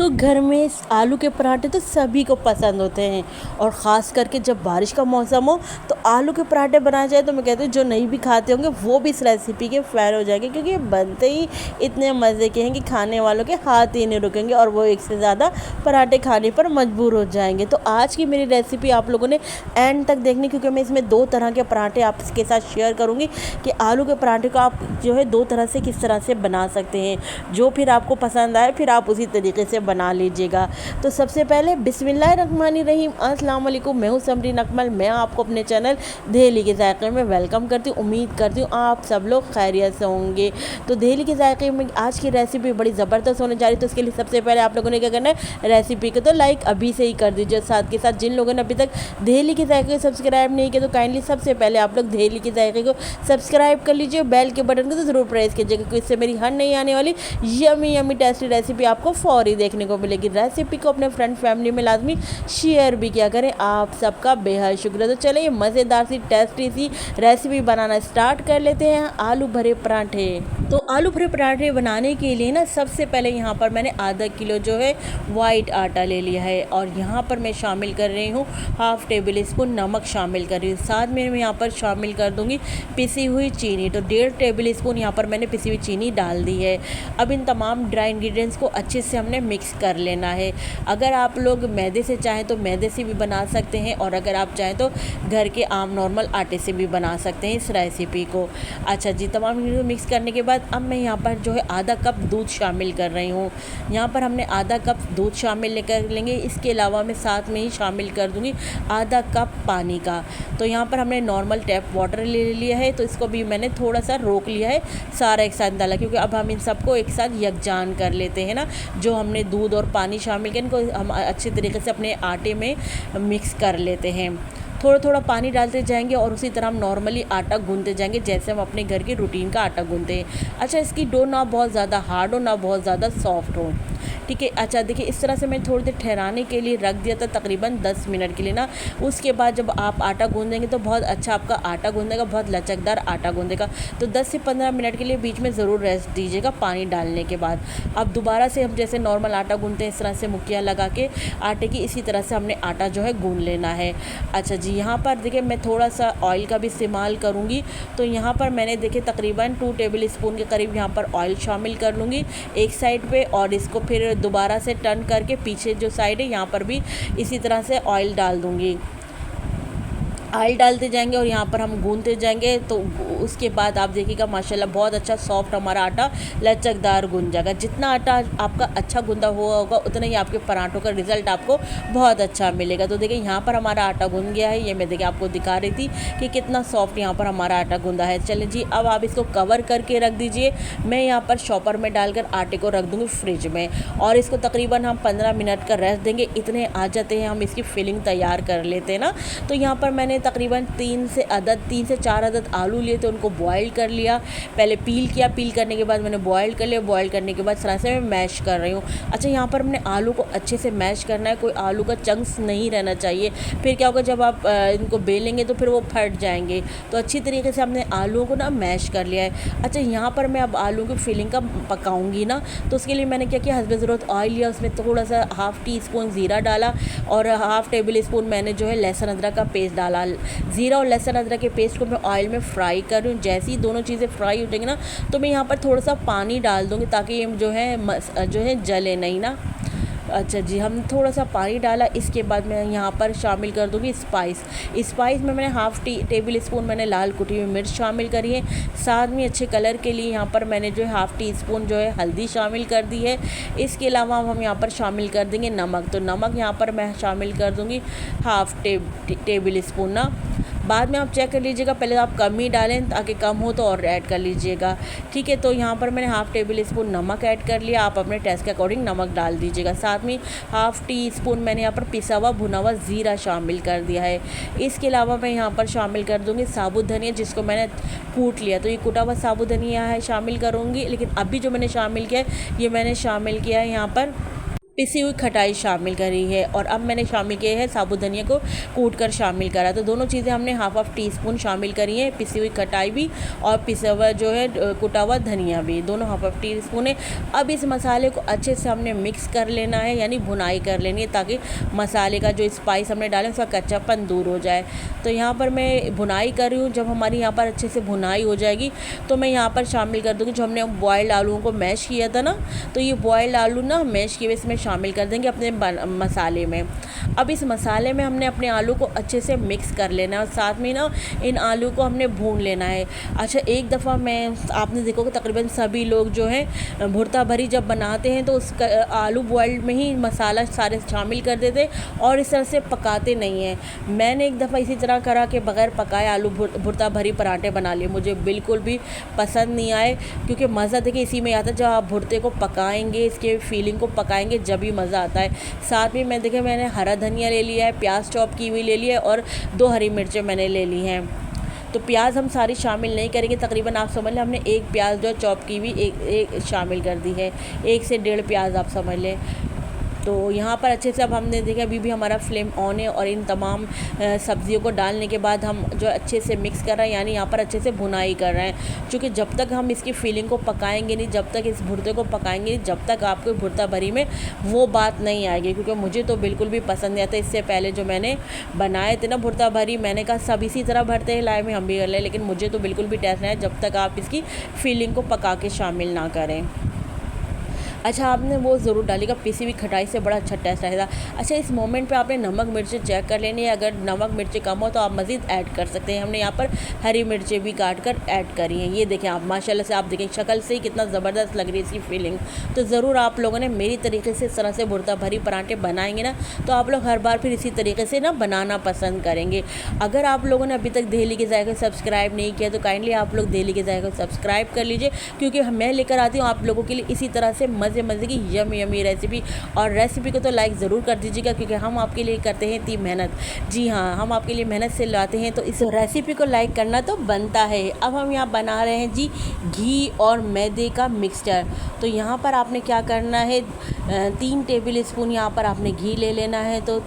तो घर में आलू के पराठे तो सभी को पसंद होते हैं। और ख़ास करके जब बारिश का मौसम हो तो आलू के पराठे बनाए जाए तो मैं कहती हूँ जो नहीं भी खाते होंगे वो भी इस रेसिपी के फ़ैन हो जाएंगे, क्योंकि ये बनते ही इतने मज़े के हैं कि खाने वालों के हाथ ही नहीं रुकेंगे और वो एक से ज़्यादा पराठे खाने पर मजबूर हो जाएंगे। तो आज की मेरी रेसिपी आप लोगों ने एंड तक देखनी, क्योंकि मैं इसमें दो तरह के पराठे आपके साथ शेयर करूँगी कि आलू के पराठे को आप जो है दो तरह से किस तरह से बना सकते हैं। जो फिर आपको पसंद आए फिर आप उसी तरीके से बना लीजिएगा। तो सबसे पहले बिस्मिल्लाहिर्रहमानिर्रहीम, अस्सलाम वालेकुम। मैं हूँ समरीन अकमल। मैं आपको अपने चैनल दहेली के जायके में वेलकम करती हूँ। उम्मीद करती हूँ आप सब लोग खैरियत से होंगे। तो दहेली के जायके में आज की रेसिपी बड़ी ज़बरदस्त होने जा रही है। तो इसके लिए सबसे पहले आप लोगों ने क्या करना है, रेसिपी को तो लाइक अभी से ही कर दीजिए। साथ के साथ जिन लोगों ने अभी तक दहेली के जायके को सब्सक्राइब नहीं किया तो काइंडली सबसे पहले आप लोग दहेली के जायके को सब्सक्राइब कर लीजिए। बेल के बटन को तो ज़रूर प्रेस कीजिएगा, क्योंकि इससे मेरी हर नई आने वाली यमी यमी टेस्टी रेसिपी आपको फौरी देखने को मिलेगी। रेसिपी को अपने फ्रेंड फैमिली में लाजमी शेयर भी किया करें। आप सबका बेहद शुक्रिया। तो चलिए मज़ेदार सी टेस्टी सी रेसिपी बनाना स्टार्ट कर लेते हैं, आलू भरे पराठे। तो आलू भरे पराठे बनाने के लिए ना सबसे पहले यहाँ पर मैंने आधा किलो जो है वाइट आटा ले लिया है, और यहाँ पर मैं शामिल कर रही हूँ हाफ़ टेबल स्पून नमक शामिल कर रही हूँ। साथ में मैं यहाँ पर शामिल कर दूँगी पिसी हुई चीनी। तो 1.5 टेबल स्पून यहाँ पर मैंने पिसी हुई चीनी डाल दी है। अब इन तमाम ड्राई इंग्रेडिएंट्स को अच्छे से हमने मिक्स कर लेना है। अगर आप लोग मैदे से चाहें तो मैदे से भी बना सकते हैं, और अगर आप चाहें तो घर के आम नॉर्मल आटे से भी बना सकते हैं इस रेसिपी को। अच्छा जी, तमाम इंग्रेडिएंट्स मिक्स करने के बाद अब मैं यहाँ पर जो है आधा कप दूध शामिल कर रही हूँ। यहाँ पर हमने आधा कप दूध शामिल कर लेंगे। इसके अलावा मैं साथ में ही शामिल कर दूँगी आधा कप पानी का। तो यहाँ पर हमने नॉर्मल टैप वाटर ले लिया है, तो इसको भी मैंने थोड़ा सा रोक लिया है, सारा एक साथ डाला, क्योंकि अब हम इन सबको एक साथ यकजान कर लेते हैं ना। जो हमने दूध और पानी शामिल किया इनको हम अच्छे तरीके से अपने आटे में मिक्स कर लेते हैं। थोड़ा थोड़ा पानी डालते जाएंगे और उसी तरह हम नॉर्मली आटा गूंथते जाएंगे जैसे हम अपने घर की रूटीन का आटा गूंथते हैं। अच्छा, इसकी डो ना बहुत ज़्यादा हार्ड हो ना बहुत ज़्यादा सॉफ्ट हो, ठीक है। अच्छा देखिए, इस तरह से मैं थोड़ी देर ठहराने के लिए रख दिया था, तकरीबन 10 मिनट के लिए ना। उसके बाद जब आप आटा गूंदेंगे तो बहुत अच्छा आपका आटा गूंदेगा, बहुत लचकदार आटा गूंदेगा। तो 10 से 15 मिनट के लिए बीच में ज़रूर रेस्ट दीजिएगा पानी डालने के बाद। अब दोबारा से हम जैसे नॉर्मल आटा गूंथते हैं इस तरह से मुक्कियाँ लगा के आटे की, इसी तरह से हमने आटा जो है गूंथ लेना है। अच्छा जी, यहाँ पर देखिए मैं थोड़ा सा ऑयल का भी इस्तेमाल करूँगी। तो यहाँ पर मैंने देखिए तकरीबन 2 टेबल स्पून के करीब यहाँ पर ऑयल शामिल कर लूँगी एक साइड पे, और इसको फिर दोबारा से टर्न करके पीछे जो साइड है यहाँ पर भी इसी तरह से ऑयल डाल दूँगी। ऑयल डालते जाएंगे और यहाँ पर हम गूंथते जाएंगे। तो उसके बाद आप देखिएगा माशाल्लाह बहुत अच्छा सॉफ्ट हमारा आटा लचकदार गूंथ जाएगा। जितना आटा आपका अच्छा गूंदा हुआ होगा उतना ही आपके पराठों का रिज़ल्ट आपको बहुत अच्छा मिलेगा। तो देखिए यहाँ पर हमारा आटा गूंथ गया है। ये मैं देखिए आपको दिखा रही थी कि कितना सॉफ्ट यहाँ पर हमारा आटा गूंदा है। चलिए जी, अब आप इसको कवर करके रख दीजिए। मैं यहाँ पर शॉपर में डालकर आटे को रख दूँगी फ्रिज में, और इसको तकरीबन हम 15 मिनट का रेस्ट देंगे। इतने आ जाते हैं हम इसकी फिलिंग तैयार कर लेते हैं ना। तो यहाँ पर मैंने तकरीबन 3 से 4 अदद आलू लिए थे, उनको बॉईल कर लिया। पहले पील किया, पील करने के बाद मैंने बॉईल कर लिया। बॉईल करने के बाद इस तरह से मैं मैश कर रही हूँ। अच्छा, यहाँ पर हमने आलू को अच्छे से मैश करना है, कोई आलू का चंक्स नहीं रहना चाहिए। फिर क्या होगा, जब आप इनको बेलेंगे तो फिर वो फट जाएंगे। तो अच्छी तरीके से हमने आलूओं को ना मैश कर लिया है। अच्छा, यहाँ पर मैं अब आलू की फिलिंग का पकाऊंगी ना, तो उसके लिए मैंने क्या किया, हस्बे ज़रूरत ऑयल लिया, उसमें थोड़ा सा हाफ़ टी स्पून ज़ीरा डाला, और हाफ़ टेबल स्पून मैंने जो है लहसुन अदरक का पेस्ट डाला। ज़ीरा और लहसुन अदरक के पेस्ट को मैं ऑयल में फ्राई कर रही हूँ। जैसे ही दोनों चीज़ें फ्राई हो जाएंगी ना, तो मैं यहाँ पर थोड़ा सा पानी डाल दूँगी ताकि ये जो है जले नहीं ना। अच्छा जी, हम थोड़ा सा पानी डाला। इसके बाद मैं यहाँ पर शामिल कर दूँगी स्पाइस में मैंने हाफ़ टेबल स्पून मैंने लाल कुटी हुई मिर्च शामिल करी है। साथ में अच्छे कलर के लिए यहाँ पर मैंने जो है हाफ़ टी स्पून जो है हल्दी शामिल कर दी है। इसके अलावा हम यहाँ पर शामिल कर देंगे नमक। तो नमक यहाँ पर मैं शामिल कर दूँगी हाफ़ टेबल स्पून ना। बाद में आप चेक कर लीजिएगा, पहले आप कम ही डालें, ताकि कम हो तो और ऐड कर लीजिएगा, ठीक है। तो यहाँ पर मैंने हाफ़ टेबल स्पून नमक ऐड कर लिया। आप अपने टेस्ट के अकॉर्डिंग नमक डाल दीजिएगा। साथ में हाफ़ टी स्पून मैंने यहाँ पर पिसा हुआ भुना हुआ ज़ीरा शामिल कर दिया है। इसके अलावा मैं यहाँ पर शामिल कर दूँगी साबुत धनिया, जिसको मैंने कूट लिया। तो ये कूटा हुआ साबुत धनिया है शामिल करूँगी, लेकिन अभी जो मैंने शामिल किया है, ये मैंने शामिल किया है यहाँ पर पिसी हुई खटाई शामिल करी है और अब मैंने शामिल किए हैं साबुत धनिया को कूट कर शामिल करा। तो दोनों चीज़ें हमने हाफ टी स्पून शामिल करी हैं, पिसी हुई खटाई भी और पिसा हुआ जो है कुटा हुआ धनिया भी, दोनों हाफ टी स्पून है। अब इस मसाले को अच्छे से हमने मिक्स कर लेना है, यानी भुनाई कर लेनी है, ताकि मसाले का जो स्पाइस हमने डाले उसका कच्चापन दूर हो जाए। तो यहाँ पर मैं भुनाई कर रही हूँ। जब हमारी यहाँ पर अच्छे से भुनाई हो जाएगी तो मैं यहाँ पर शामिल कर दूँगी जो हमने बॉयल्ड आलूओं को मैश किया था ना, तो ये बॉयल्ड आलू ना मैश किए हुए इसमें शामिल कर देंगे अपने मसाले में। अब इस मसाले में हमने अपने आलू को अच्छे से मिक्स कर लेना है और साथ में ना इन आलू को हमने भून लेना है। अच्छा, एक दफ़ा मैं आपने देखोगे तकरीबन सभी लोग जो है भुर्ता भरी जब बनाते हैं तो उस आलू बॉयल्ड में ही मसाला सारे शामिल कर देते और इस तरह से पकाते नहीं हैं। मैंने एक दफ़ा इसी तरह करा कि बग़ैर पकाए आलू भुर्ता भरी पराठे बना लिए, मुझे बिल्कुल भी पसंद नहीं आए, क्योंकि मज़ा देखिए इसी में आता है जब आप भुर्ते को पकाएंगे, इसके फीलिंग को पकाएंगे जब भी मज़ा आता है। साथ में मैंने हरा धनिया ले लिया है, प्याज चॉप की हुई ले लिया है और 2 हरी मिर्चें मैंने ले ली हैं। तो प्याज हम सारी शामिल नहीं करेंगे, तकरीबन आप समझ लें हमने एक प्याज जो चॉप की हुई एक शामिल कर दी है, 1 से 1.5 प्याज आप समझ लें। तो यहाँ पर अच्छे से अब हमने देखा अभी भी हमारा फ्लेम ऑन है और इन तमाम सब्ज़ियों को डालने के बाद हम जो अच्छे से मिक्स कर रहे हैं, यानी यहाँ पर अच्छे से भुनाई कर रहे हैं, क्योंकि जब तक हम इसकी फीलिंग को पकाएंगे नहीं, जब तक इस भुर्ते को पकाएंगे नहीं, जब तक आपको भुर्ता भरी में वो बात नहीं आएगी। क्योंकि मुझे तो बिल्कुल भी पसंद नहीं आता। इससे पहले जो मैंने बनाए थे ना भुर्ता भरी, मैंने कहा सब इसी तरह भरते हैं लाए में हम भी कर लें, लेकिन मुझे तो बिल्कुल भी टेस्ट नहीं आया जब तक आप इसकी फीलिंग को पका के शामिल ना करें। अच्छा, आपने वो ज़रूर डालिएगा, पिसी हुई खटाई से बड़ा अच्छा टेस्ट आएगा। अच्छा, इस मोमेंट पे आपने नमक मिर्चें चेक कर लेनी है, अगर नमक मिर्चें कम हो तो आप मज़ीद ऐड कर सकते हैं। हमने यहाँ पर हरी मिर्चें भी काट कर ऐड करी हैं। ये देखें आप, माशाल्लाह से आप देखें शक्ल से ही कितना ज़बरदस्त लग रही है इसकी फीलिंग। तो ज़रूर आप लोगों ने मेरी तरीके से इस तरह से भुर्ता भरी पराठे बनाएंगे ना, तो आप लोग हर बार फिर इसी तरीके से ना बनाना पसंद करेंगे। अगर आप लोगों ने अभी तक दहली के ज़ायक़े सब्सक्राइब नहीं किया तो काइंडली आप लोग दहली के ज़ायक़े सब्सक्राइब कर लीजिए, क्योंकि मैं लेकर आती हूँ आप लोगों के लिए इसी तरह से मज़े मज़े की यमी रेसिपी। और रेसिपी को तो लाइक ज़रूर कर दीजिएगा, क्योंकि हम आपके लिए करते हैं इतनी मेहनत। जी हाँ, हम आपके लिए मेहनत से लाते हैं, तो इस रेसिपी को लाइक करना तो बनता है। अब हम यहाँ बना रहे हैं जी घी और मैदे का मिक्सचर। तो यहाँ पर आपने क्या करना है, 3 टेबल स्पून यहाँ पर आपने घी ले लेना है, तो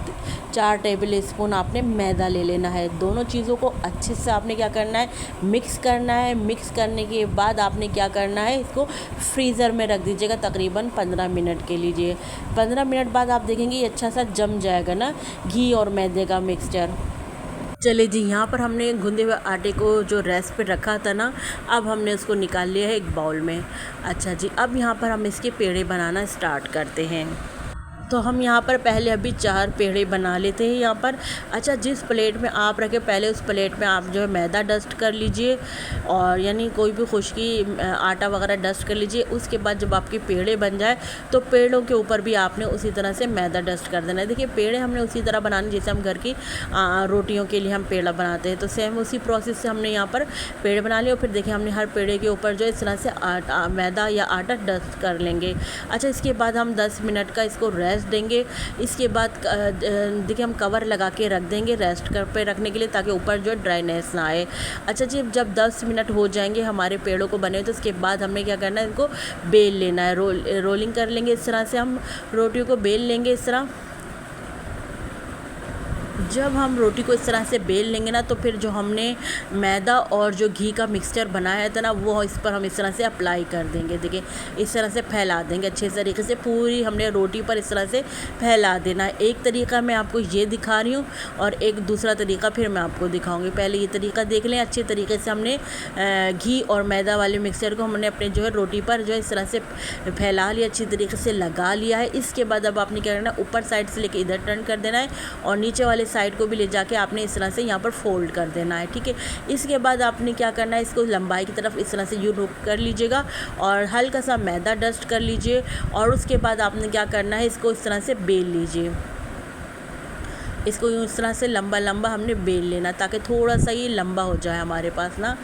4 टेबल स्पून आपने मैदा ले लेना है। दोनों चीज़ों को अच्छे से आपने क्या करना है, मिक्स करना है। मिक्स करने के बाद आपने क्या करना है, इसको फ्रीज़र में रख दीजिएगा तकरीबन 15 मिनट के लिए। 15 मिनट बाद आप देखेंगे ये अच्छा सा जम जाएगा ना घी और मैदे का मिक्सचर। चले जी, यहाँ पर हमने गूंदे हुए आटे को जो रेस्ट पे रखा था ना, अब हमने उसको निकाल लिया है एक बाउल में। अच्छा जी, अब यहाँ पर हम इसके पेड़े बनाना स्टार्ट करते हैं। तो हम यहाँ पर पहले अभी 4 पेड़े बना लेते हैं यहाँ पर। अच्छा, जिस प्लेट में आप रखें पहले उस प्लेट में आप जो है मैदा डस्ट कर लीजिए, और यानी कोई भी खुश्की आटा वगैरह डस्ट कर लीजिए। उसके बाद जब आपके पेड़े बन जाए तो पेड़ों के ऊपर भी आपने उसी तरह से मैदा डस्ट कर देना है। देखिए, पेड़े हमने उसी तरह बनाने जैसे हम घर की रोटियों के लिए हम पेड़ा बनाते हैं, तो सेम उसी प्रोसेस से हमने यहाँ पर पेड़े बना लिए। और फिर देखिए हमने हर पेड़े के ऊपर जो इस तरह से मैदा या आटा डस्ट कर लेंगे। अच्छा, इसके बाद हम 10 मिनट का इसको रेस्ट देंगे। इसके बाद देखिए हम कवर लगा के रख देंगे रेस्ट पे रखने के लिए, ताकि ऊपर जो ड्राइनेस ना आए। अच्छा जी, जब 10 मिनट हो जाएंगे हमारे पेड़ों को बने, तो उसके बाद हमने क्या करना है, इनको बेल लेना है। रोलिंग कर लेंगे, इस तरह से हम रोटियों को बेल लेंगे इस तरह। जब हम रोटी को इस तरह से बेल लेंगे ना, तो फिर जो हमने मैदा और जो घी का मिक्सचर बनाया था ना, वो इस पर हम इस तरह से अप्लाई कर देंगे। देखिए, इस तरह से फैला देंगे अच्छे तरीके से, पूरी हमने रोटी पर इस तरह से फैला देना है। एक तरीका मैं आपको ये दिखा रही हूँ और एक दूसरा तरीका फिर मैं आपको दिखाऊंगी। पहले ये तरीका देख लें। अच्छे तरीके से हमने घी और मैदा वाले मिक्सचर को हमने अपने जो है रोटी पर जो है इस तरह से फैला लिया, अच्छी तरीके से लगा लिया है। इसके बाद अब आपने क्या करना है, ऊपर साइड से लेके इधर टर्न कर देना है और नीचे वाले साइड को भी ले जाके आपने इस तरह से यहाँ पर फोल्ड कर देना है। ठीक है, इसके बाद आपने क्या करना है, इसको लंबाई की तरफ इस तरह से यूँ रुक कर लीजिएगा और हल्का सा मैदा डस्ट कर लीजिए। और उसके बाद आपने क्या करना है, इसको इस तरह से बेल लीजिए। इसको यूँ इस तरह से लंबा लंबा हमने बेल लेना, ताकि थोड़ा सा ये लंबा हो जाए हमारे पास ना।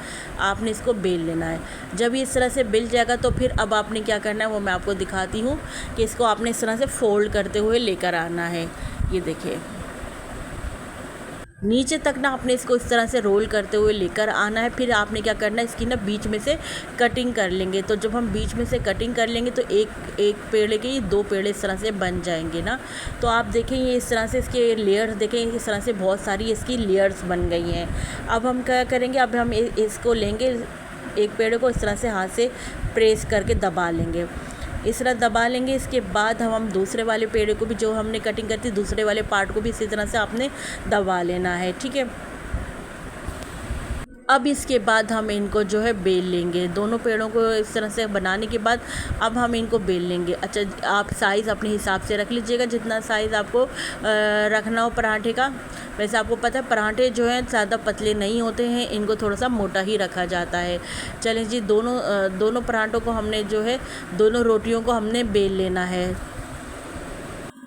आपने इसको बेल लेना है। जब ये इस तरह से बेल जाएगा तो फिर अब आपने क्या करना है वो मैं आपको दिखाती हूँ कि इसको आपने इस तरह से फोल्ड करते हुए लेकर आना है। ये देखिए, नीचे तक ना आपने इसको इस तरह से रोल करते हुए लेकर आना है। फिर आपने क्या करना है, इसकी ना बीच में से कटिंग कर लेंगे। तो जब हम बीच में से कटिंग कर लेंगे तो एक पेड़े के ये 2 पेड़े इस तरह से बन जाएंगे ना। तो आप देखें ये इस तरह से इसके लेयर्स देखें, इस तरह से बहुत सारी इसकी लेयर्स बन गई हैं। अब हम क्या करेंगे, अब हम इसको लेंगे, एक पेड़े को इस तरह से हाथ से प्रेस करके दबा लेंगे, इस तरह दबा लेंगे। इसके बाद हम दूसरे वाले पेड़ को भी, जो हमने कटिंग करती दूसरे वाले पार्ट को भी इसी तरह से आपने दबा लेना है, ठीक है। अब इसके बाद हम इनको जो है बेल लेंगे, दोनों पेड़ों को इस तरह से बनाने के बाद अब हम इनको बेल लेंगे। अच्छा, आप साइज़ अपने हिसाब से रख लीजिएगा, जितना साइज़ आपको रखना हो पराठे का। वैसे आपको पता है पराठे जो हैं ज़्यादा पतले नहीं होते हैं, इनको थोड़ा सा मोटा ही रखा जाता है। चलें जी, दोनों पराठों को हमने जो है, दोनों रोटियों को हमने बेल लेना है।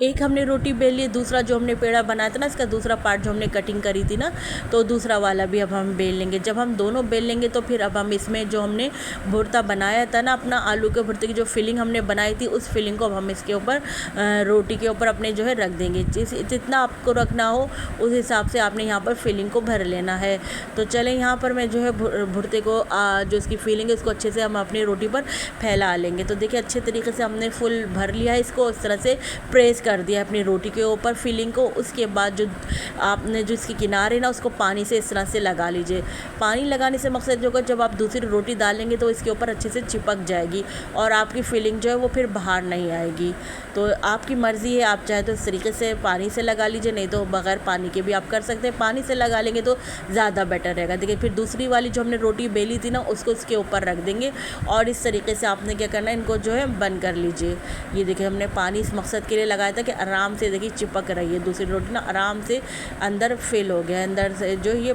एक हमने रोटी बेल ली, दूसरा जो हमने पेड़ा बनाया था ना, इसका दूसरा पार्ट जो हमने कटिंग करी थी ना, तो दूसरा वाला भी अब हम बेल लेंगे। जब हम दोनों बेल लेंगे तो फिर अब हम इसमें जो हमने भुर्ता बनाया था ना, अपना आलू के भुर्ते की जो फिलिंग हमने बनाई थी, उस फिलिंग को अब हम इसके ऊपर रोटी के ऊपर अपने जो है रख देंगे। जितना आपको रखना हो उस हिसाब से आपने यहाँ पर फिलिंग को भर लेना है। तो चलें, यहाँ पर मैं जो है भुर्ते को जो इसकी फिलिंग है, इसको अच्छे से हम अपनी रोटी पर फैला लेंगे। तो देखिए अच्छे तरीके से हमने फुल भर लिया है इसको, इस तरह से प्रेस कर दिया अपनी रोटी के ऊपर फिलिंग को। उसके बाद जो आपने जो इसके किनारे ना, उसको पानी से इस तरह से लगा लीजिए। पानी लगाने से मकसद जो होगा, जब आप दूसरी रोटी डालेंगे तो इसके ऊपर अच्छे से चिपक जाएगी और आपकी फिलिंग जो है वो फिर बाहर नहीं आएगी। तो आपकी मर्ज़ी है, आप चाहे तो इस तरीके से पानी से लगा लीजिए, नहीं तो बग़ैर पानी के भी आप कर सकते हैं। पानी से लगा लेंगे तो ज़्यादा बेटर रहेगा। देखिए फिर दूसरी वाली जो हमने रोटी बेली थी ना, उसको इसके ऊपर रख देंगे और इस तरीके से आपने क्या करना है, इनको जो है बंद कर लीजिए। ये देखिए हमने पानी इस मकसद के लिए लगाया था कि आराम से देखिए चिपक रही है दूसरी रोटी ना, आराम से अंदर फिल हो गया अंदर से जो ये।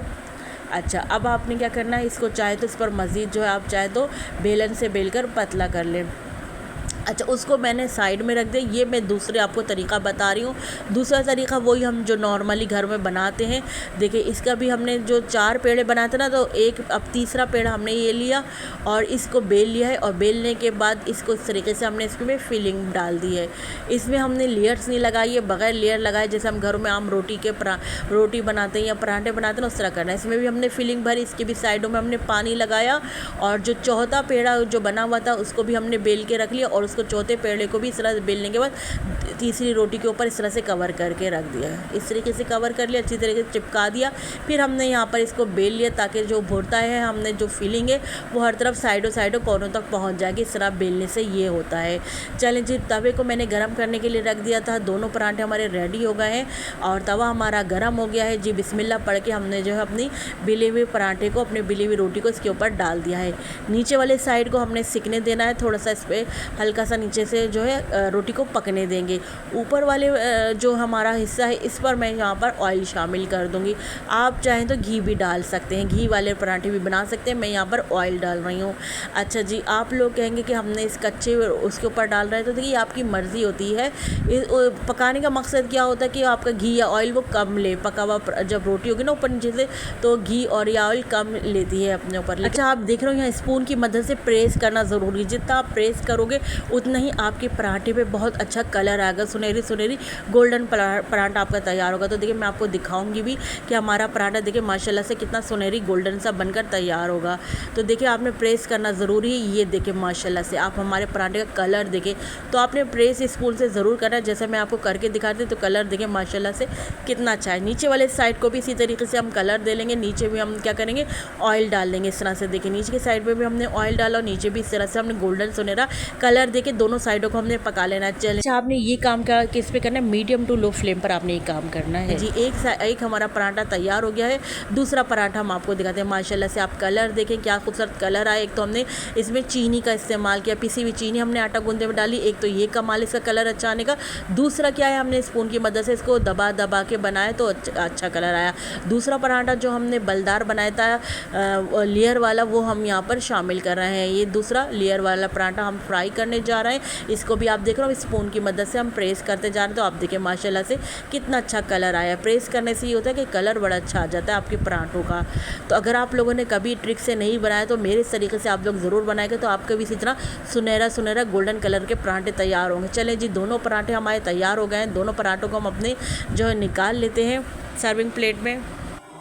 अच्छा, अब आपने क्या करना है, इसको चाहे तो इस पर मज़ीद जो है आप चाहे तो बेलन से बेलकर पतला कर लें। अच्छा, उसको मैंने साइड में रख दिया। ये मैं दूसरे आपको तरीका बता रही हूँ। दूसरा तरीका वही हम जो नॉर्मली घर में बनाते हैं। देखिए इसका भी हमने जो 4 पेड़े बनाए थे ना, तो अब तीसरा पेड़ा हमने ये लिया और इसको बेल लिया है। और बेलने के बाद इसको इस तरीके से हमने इसमें फिलिंग डाल दी है। इसमें हमने लेयर्स नहीं लगाई है, बगैर लेयर लगाए जैसे हम घरों में आम रोटी बनाते हैं या पराठे बनाते हैं, उस तरह करना है। इसमें भी हमने फिलिंग भरी, इसके भी साइडों में हमने पानी लगाया और जो चौथा पेड़ा जो बना हुआ था उसको भी हमने बेल के रख लिया और उसको चौथे पेड़े को भी इस तरह से बेलने के बाद तीसरी रोटी के ऊपर इस तरह से कवर करके रख दिया। इस तरीके से कवर कर लिया, अच्छी तरीके से चिपका दिया। फिर हमने यहाँ पर इसको बेल लिया ताकि जो भुर्ता है, हमने जो फिलिंग है वो हर तरफ साइडों कोनों तक पहुँच जाएगी। इस तरह बेलने से ये होता है। चलें जी, तवे को मैंने गर्म करने के लिए रख दिया था। दोनों पराठे हमारे रेडी हो गए हैं और तवा हमारा गर्म हो गया है जी। बिस्मिल्लाह पढ़ के हमने जो है अपनी बिली हुई पराठे को, अपनी बिली हुई रोटी को इसके ऊपर डाल दिया है। नीचे वाले साइड को हमने सिकने देना है, थोड़ा सा इस पर हल्का सा नीचे से जो है रोटी को पकने देंगे। ऊपर वाले जो हमारा हिस्सा है, इस पर मैं यहाँ पर ऑयल शामिल कर दूँगी। आप चाहें तो घी भी डाल सकते हैं, घी वाले पराठे भी बना सकते हैं। मैं यहाँ पर ऑयल डाल रही हूँ। अच्छा जी, आप लोग कहेंगे कि हमने इस कच्चे उसके ऊपर डाल रहे हैं, तो देखिए आपकी मर्ज़ी होती है। पकाने का मकसद क्या होता है कि आपका घी या ऑयल वो कम ले। पका हुआ जब रोटी होगी ना ऊपर नीचे से, तो घी और या ऑयल कम लेती है अपने ऊपर। अच्छा, आप देख रहे हो यहाँ स्पून की मदद से प्रेस करना ज़रूरी है। जितना आप प्रेस करोगे उतना ही आपके पराठे पे बहुत अच्छा कलर आएगा, सुनहरी गोल्डन पराठा आपका तैयार होगा। तो देखिए मैं आपको दिखाऊंगी भी कि हमारा पराठा देखिए माशाल्लाह से कितना सुनहरी गोल्डन सा बनकर तैयार होगा। तो देखिए आपने प्रेस करना ज़रूरी है। ये देखिए माशाल्लाह से आप हमारे पराठे का कलर देखें, तो आपने प्रेस स्पून से ज़रूर करना है। जैसे मैं आपको करके दिखाती हूँ, तो कलर देखिए माशाल्लाह से कितना अच्छा है। नीचे वाले साइड को भी इसी तरीके से हम कलर दे लेंगे। नीचे भी हम क्या करेंगे, ऑयल डाल देंगे इस तरह से। देखिए नीचे के साइड पर भी हमने ऑयल डाला और नीचे भी इस तरह से हमने गोल्डन सुनहरा कलर देके दोनों साइडों को हमने पका लेना। चले, अच्छा आपने ये काम क्या किस पे करना है, मीडियम टू लो फ्लेम पर आपने ये काम करना है जी। एक हमारा पराठा तैयार हो गया है। दूसरा पराठा हम आपको दिखाते हैं। माशाल्लाह से आप कलर देखें क्या खूबसूरत कलर आया। एक तो हमने इसमें चीनी का इस्तेमाल किया, पिसी हुई चीनी हमने आटा गूंदे में डाली। एक तो ये कमाल इसका कलर अच्छा आने का। दूसरा क्या है, हमने स्पून की मदद से इसको दबा के बनाया तो अच्छा कलर आया। दूसरा पराठा जो हमने बलदार बनाया था लेयर वाला, वो हम यहाँ पर शामिल कर रहे हैं। ये दूसरा लेयर वाला पराठा हम फ्राई करने जा रहे हैं। इसको भी आप देख रहे हो स्पून की मदद से हम प्रेस करते जा रहे हैं। तो आप देखिए माशाल्लाह से कितना अच्छा कलर आया। प्रेस करने से ये होता है कि कलर बड़ा अच्छा आ जाता है आपके पराठों का। तो अगर आप लोगों ने कभी ट्रिक से नहीं बनाया तो मेरे इस तरीके से आप लोग ज़रूर बनाएंगे, तो आपके भी इसी तरह सुनहरा गोल्डन कलर के पराठे तैयार होंगे। चलें जी, दोनों पराठे हमारे तैयार हो गए हैं। दोनों पराठों को हम अपने जो है निकाल लेते हैं सर्विंग प्लेट में।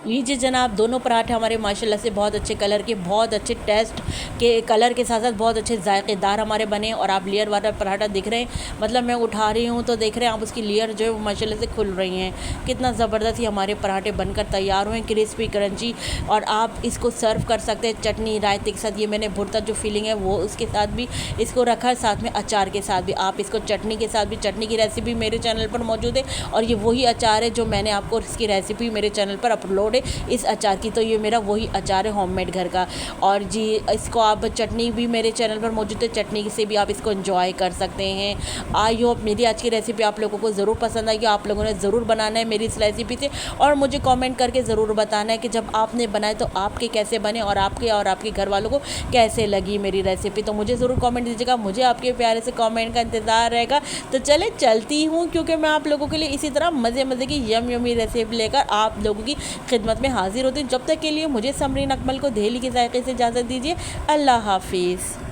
लीजिए जनाब, दोनों पराठे हमारे माशाल्लाह से बहुत अच्छे कलर के, बहुत अच्छे टेस्ट के, कलर के साथ साथ बहुत अच्छे जायकेदार हमारे बने। और आप लेयर वाला पराठा दिख रहे हैं, मतलब मैं उठा रही हूँ तो देख रहे हैं आप, उसकी लेयर जो है वो माशाल्लाह से खुल रही हैं। कितना ज़बरदस्त ये हमारे पराठे बनकर तैयार हुए, क्रिस्पी क्रंची। और आप इसको सर्व कर सकते हैं चटनी रायते के साथ। ये मैंने भुर्ता जो फीलिंग है वो उसके साथ भी इसको रखा, साथ में अचार के साथ भी। आप इसको चटनी के साथ भी, चटनी की रेसिपी मेरे चैनल पर मौजूद है, और ये वही अचार है जो मैंने आपको इसकी रेसिपी मेरे चैनल पर अपलोड है इस अचार की। तो ये मेरा वही अचार है होममेड घर का। और जी इसको आप, चटनी भी मेरे चैनल पर मौजूद है, चटनी से भी आप इसको एंजॉय कर सकते हैं। आई होप मेरी आज की रेसिपी आप लोगों को ज़रूर पसंद आएगी। आप लोगों ने ज़रूर बनाना है मेरी इस रेसिपी से, और मुझे कमेंट करके ज़रूर बताना है कि जब आपने बनाए तो आपके कैसे बने, और आपके घर वालों को कैसे लगी मेरी रेसिपी। तो मुझे ज़रूर कमेंट दीजिएगा, मुझे आपके प्यारे से कमेंट का इंतज़ार रहेगा। तो चले चलती हूँ, क्योंकि मैं आप लोगों के लिए इसी तरह मज़े की यमी रेसिपी लेकर आप लोगों की खिदमत में हाजिर होती हूँ। जब तक के लिए मुझे समरीन अकमल को दहली के जायके से इजाज़त दीजिए। अल्लाह हाफिज़।